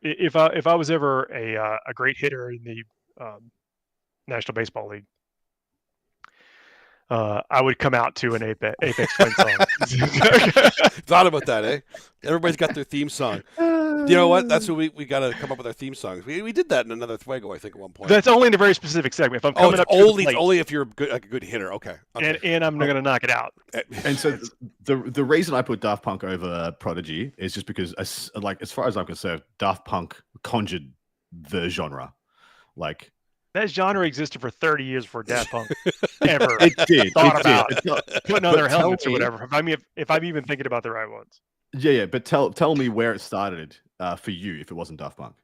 if I was ever a great hitter in the National Baseball League, I would come out to an Aphex Twin song. Thought about that, eh? Everybody's got their theme song. You know what? That's what we got to come up with our theme songs. We did that in another Fuego, I think, at one point. That's only in a very specific segment. If I'm coming up only if you're a good hitter. Okay. And I'm going to knock it out. And so the reason I put Daft Punk over Prodigy is just because, as far as I'm concerned, Daft Punk conjured the genre. Like, that genre existed for 30 years before Daft Punk ever thought about putting on their helmets or whatever. If I'm even thinking about the right ones. Yeah. But tell me where it started for you if it wasn't Daft Punk.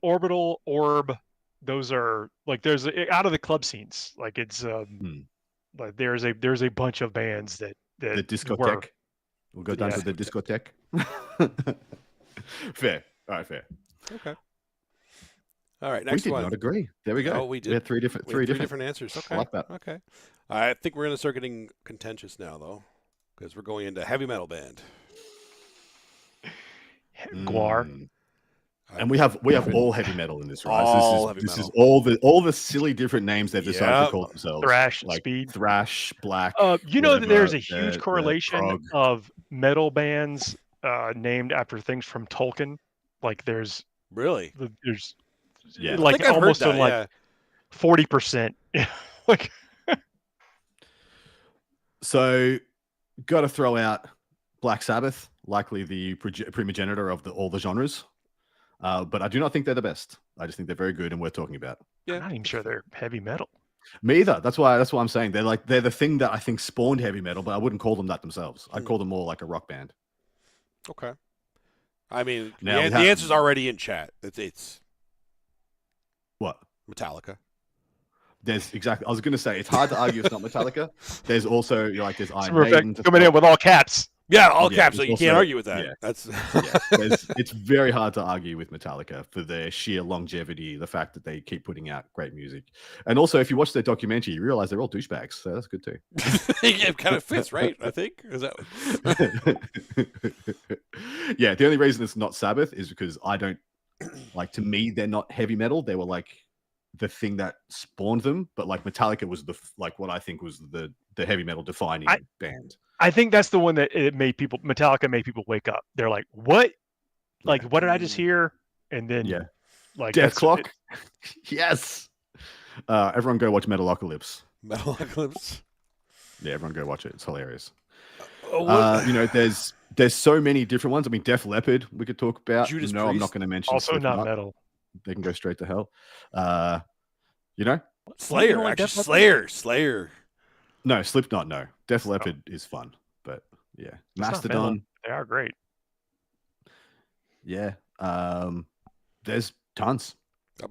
Orbital, Orb, those are like there's out of the club scenes. Like it's like there's a bunch of bands that the discotheque. We'll go down to the discotheque. Fair. All right, fair. Okay. All right, next one. We did not agree. There we go. Oh, we did. We had three different answers. Okay. I like that. Okay. I think we're going to start getting contentious now, though, because we're going into heavy metal band. Guar. And we have all heavy metal in this, right? This is all the silly different names they've decided to call themselves. Thrash, like speed, thrash, black. You know that there's a huge correlation of metal bands named after things from Tolkien. Like there's like almost 40%. Like. So, got to throw out Black Sabbath, likely the primogenitor of all the genres. But I do not think they're the best. I just think they're very good and worth talking about. Yeah, I'm not even sure they're heavy metal. Me either. That's why I'm saying they're the thing that I think spawned heavy metal, but I wouldn't call them that themselves. I'd call them more like a rock band. Okay. I mean, the answer's already in chat. It's what? Metallica. I was going to say it's hard to argue it's not Metallica. There's also there's Iron Maiden coming in with all caps. Yeah, all caps. So you can't argue with that. Yeah. That's it's very hard to argue with Metallica for their sheer longevity, the fact that they keep putting out great music, and also if you watch their documentary, you realize they're all douchebags. So that's good too. It kind of fits, right? I think is that. Yeah, the only reason it's not Sabbath is because I don't like. To me, they're not heavy metal. They were like the thing that spawned them, but like Metallica was what I think was the heavy metal defining band. I think that's the one that Metallica made people wake up. They're like, what? Like, what did I just hear? And then like Death Clock. Yes. Everyone go watch Metalocalypse. Metalocalypse. Yeah, everyone go watch it. It's hilarious. There's so many different ones. I mean, Def Leppard we could talk about. Judas I'm not going to mention. Also not metal. They can go straight to hell. Slayer. Actually, Slayer. No, Slipknot. No, Def Leppard is fun, but yeah, Mastodon. They are great. Yeah, there's tons.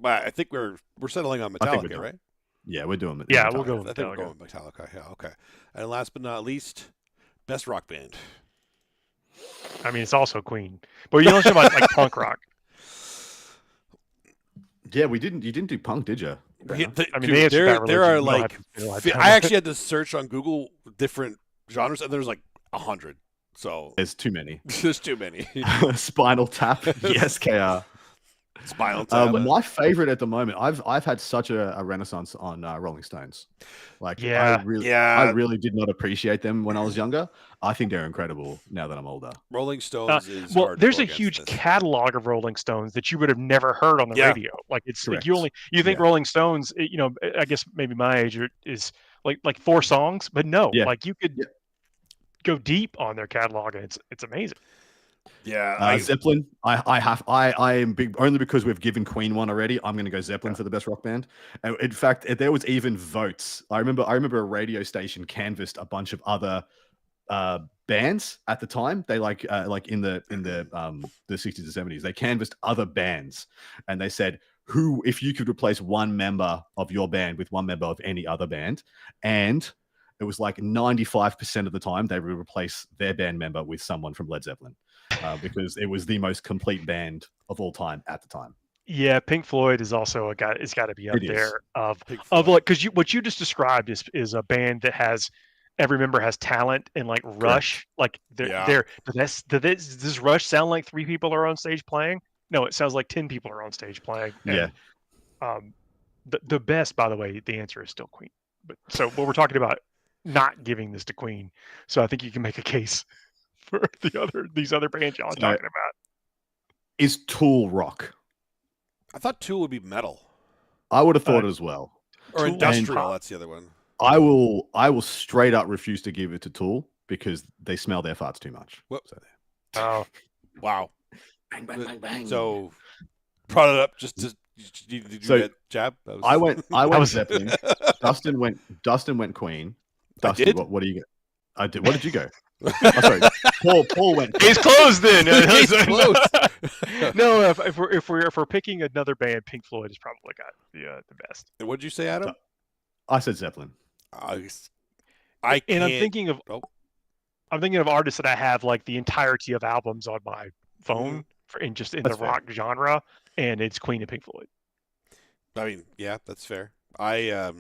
But I think we're settling on Metallica, right? Yeah, we're doing it. Yeah, Metallica. we'll go with I think we're going with Metallica. Yeah, okay. And last but not least, best rock band. I mean, it's also Queen, but you don't talk about like punk rock. Yeah, we didn't. You didn't do punk, did you? There are like. I actually had to search on Google different genres, and there's like 100. So there's too many. There's too many. Spinal Tap. Yes, KR. Spinal Tap. My favorite at the moment, I've had such a renaissance on Rolling Stones. Like, I really did not appreciate them when I was younger. I think they're incredible now that I'm older. Rolling Stones is well. hard to There's go a against huge this. catalog of Rolling Stones that you would have never heard on the radio. Like it's like you think Rolling Stones. I guess maybe my age is like 4 songs, but no, like you could go deep on their catalog, and it's amazing. Yeah, Zeppelin. I am big only because we've given Queen one already. I'm going to go Zeppelin for the best rock band. And in fact, there was even votes. I remember a radio station canvassed a bunch of other bands at the time. They like in the 60s and 70s, they canvassed other bands, and they said who, if you could replace one member of your band with one member of any other band, and it was like 95% of the time they would replace their band member with someone from Led Zeppelin. Because it was the most complete band of all time at the time. Yeah, Pink Floyd is also it's got to be up there of like, because what you just described is a band that has every member has talent, and like Rush, like does this Rush sound like 3 people are on stage playing? No, it sounds like 10 people are on stage playing. And, the best, by the way, the answer is still Queen. But so what we're talking about, not giving this to Queen. So I think you can make a case for these other bands y'all are talking about. Is Tool rock? I thought Tool would be metal. I would have thought as well. Or industrial, that's the other one. I will straight up refuse to give it to Tool because they smell their farts too much. Whoops. Oh, wow. Bang, bang, bang, bang. So brought it up just to did you get jab? I went Zeppelin. Dustin went Queen. Dustin, I did? What do you get? I did. What did you go? Oh, sorry, Paul went. Case closed then. Case closed. No, if we're picking another band, Pink Floyd has probably got the best. And what did you say, Adam? I said Zeppelin. I'm thinking of artists that I have like the entirety of albums on my phone in the rock genre, and it's Queen and Pink Floyd. I mean, yeah, that's fair. I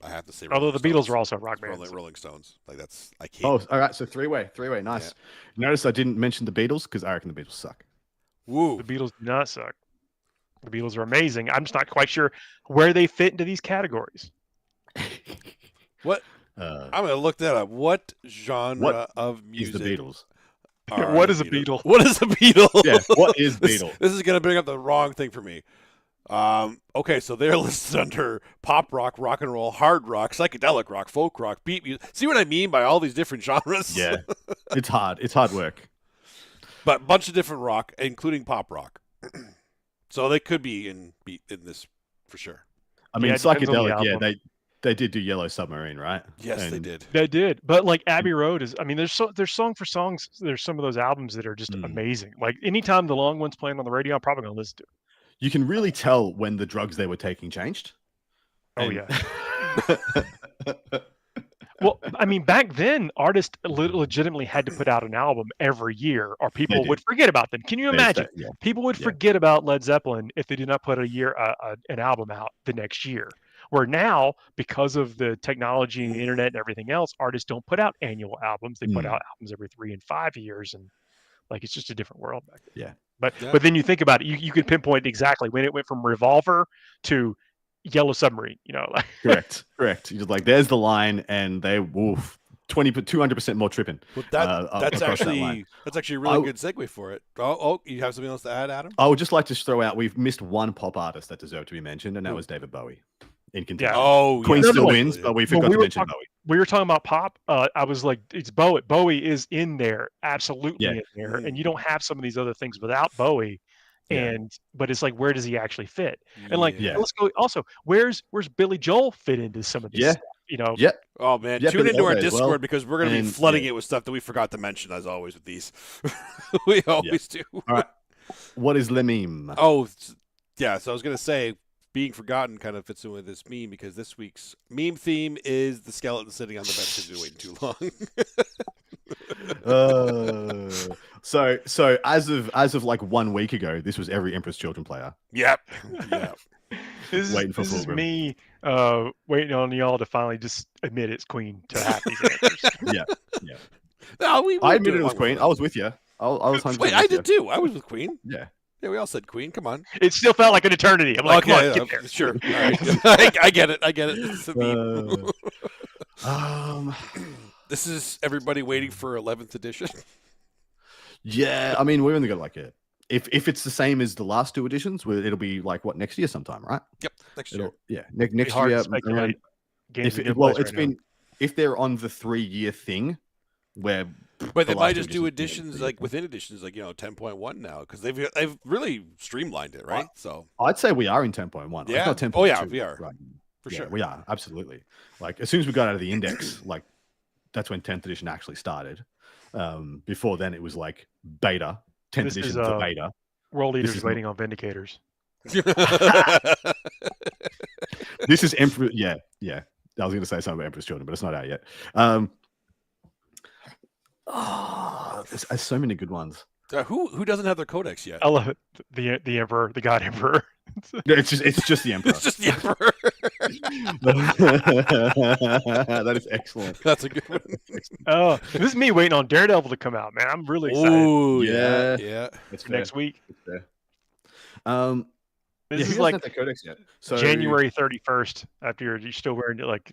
have to say, although the Beatles are also rock bands. Rolling Stones, like that's I can't. Oh, all right. So three-way, nice. Yeah. Notice I didn't mention the Beatles because I reckon the Beatles suck. Woo! The Beatles do not suck. The Beatles are amazing. I'm just not quite sure where they fit into these categories. What? I'm gonna look that up. What genre of music is the Beatles? What is a Beatle? What is a Beatle? Yeah, what is Beatle? This is gonna bring up the wrong thing for me. Okay, so they're listed under pop rock, rock and roll, hard rock, psychedelic rock, folk rock, beat music. See what I mean by all these different genres? Yeah, it's hard. It's hard work. But a bunch of different rock, including pop rock. So they could be in this for sure. I mean, psychedelic. Yeah, they did do Yellow Submarine, right? Yes, they did. They did. But like Abbey Road is. I mean, there's song for songs. There's some of those albums that are just amazing. Like anytime the long one's playing on the radio, I'm probably gonna listen to it. You can really tell when the drugs they were taking changed. Oh, yeah. Well, I mean, back then, artists legitimately had to put out an album every year, or people would forget about them. Can you imagine? People would forget about Led Zeppelin if they did not put an album out the next year. Where now, because of the technology and the internet and everything else, artists don't put out annual albums. They put out albums every 3 and 5 years, and like it's just a different world back then. Yeah. But then you think about it, you can pinpoint exactly when it went from Revolver to Yellow Submarine, like. Correct. You're just like, there's the line, and they 200% more tripping. Well, that's actually a really good segue for it. Oh, you have something else to add, Adam? I would just like to throw out, we've missed one pop artist that deserved to be mentioned, and that was David Bowie. In contention. Yeah. Oh, Queen still wins, but we forgot to mention Bowie. We were talking about pop. I was like, it's Bowie. Bowie is in there, absolutely in there, and you don't have some of these other things without Bowie. But it's like, where does he actually fit? And like, let's go. Also, where's Billy Joel fit into some of this stuff? Yep. Oh man, tune into our Discord because we're going to be flooding it with stuff that we forgot to mention, as always with these. We always do. All right. What is le meme? Oh, yeah. So I was going to say, being forgotten kind of fits in with this meme because this week's meme theme is the skeleton sitting on the bench because you're waiting too long. So as of like 1 week ago, this was every Emperor's Children player. Yep. This is me waiting on y'all to finally just admit it's Queen to have these answers. Yeah. No, I admitted it was Queen. I was with you. I was 100%. Wait, I did too. I was with Queen. Yeah. Yeah, we all said Queen. Come on. It still felt like an eternity. I'm like, come on, get there. Sure. All right. I get it. It's a meme. This is everybody waiting for 11th edition. Yeah, I mean, we've only got like if it's the same as the last 2 editions, it'll be like what, next year sometime, right? Yep, next year. Next Hard year. to speculate. If they're on the 3-year thing, where but they might just do editions like within editions, like 10.1 now, because they've really streamlined it, right? So I'd say we are in 10.1. Yeah. Not 10.2, oh yeah, we are. Right. For sure. We are absolutely. Like as soon as we got out of the index, like that's when 10th edition actually started. Before then, it was like beta. 10th edition to beta. World Eaters waiting on Vindicators. This is Emperor. Yeah. I was going to say something about Emperor's Children, but it's not out yet. There's so many good ones. Who doesn't have their codex yet? I love it. The Emperor, the God Emperor. It's just the Emperor. It's just the Emperor. That is excellent. That's a good one. Oh, this is me waiting on Daredevil to come out, man. I'm really excited. Oh yeah. It's next week. It's fair. This is like the codex yet. So January 31st. After you're still wearing it, like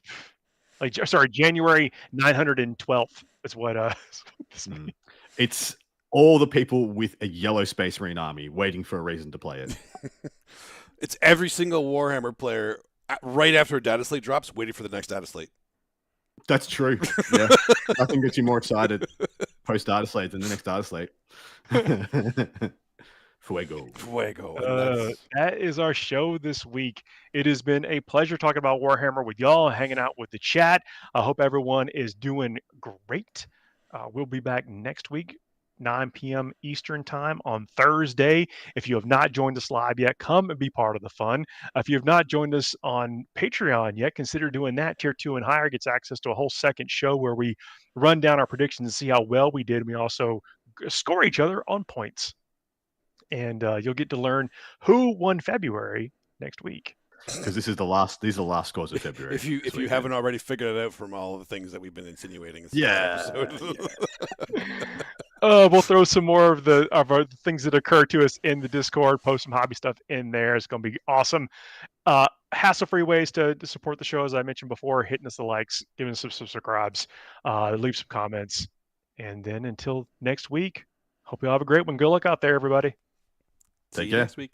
sorry, January 912th is what. It's all the people with a yellow Space Marine army waiting for a reason to play it. It's every single Warhammer player right after a data slate drops, waiting for the next data slate. That's true. Yeah, nothing gets you more excited post data slate than the next data slate. Fuego. That is our show this week. It has been a pleasure talking about Warhammer with y'all, hanging out with the chat. I hope everyone is doing great. We'll be back next week, 9 p.m. Eastern time on Thursday. If you have not joined us live yet, come and be part of the fun. If you have not joined us on Patreon yet, consider doing that. Tier 2 and higher gets access to a whole second show where we run down our predictions and see how well we did. We also score each other on points. And you'll get to learn who won February next week. Because these are the last scores of February. If you haven't already figured it out from all of the things that we've been insinuating. We'll throw some more of our things that occur to us in the Discord, post some hobby stuff in there. It's going to be awesome. Hassle-free ways to support the show, as I mentioned before, hitting us the likes, giving us some subscribes, leave some comments. And then until next week, hope you all have a great one. Good luck out there, everybody. See you next week.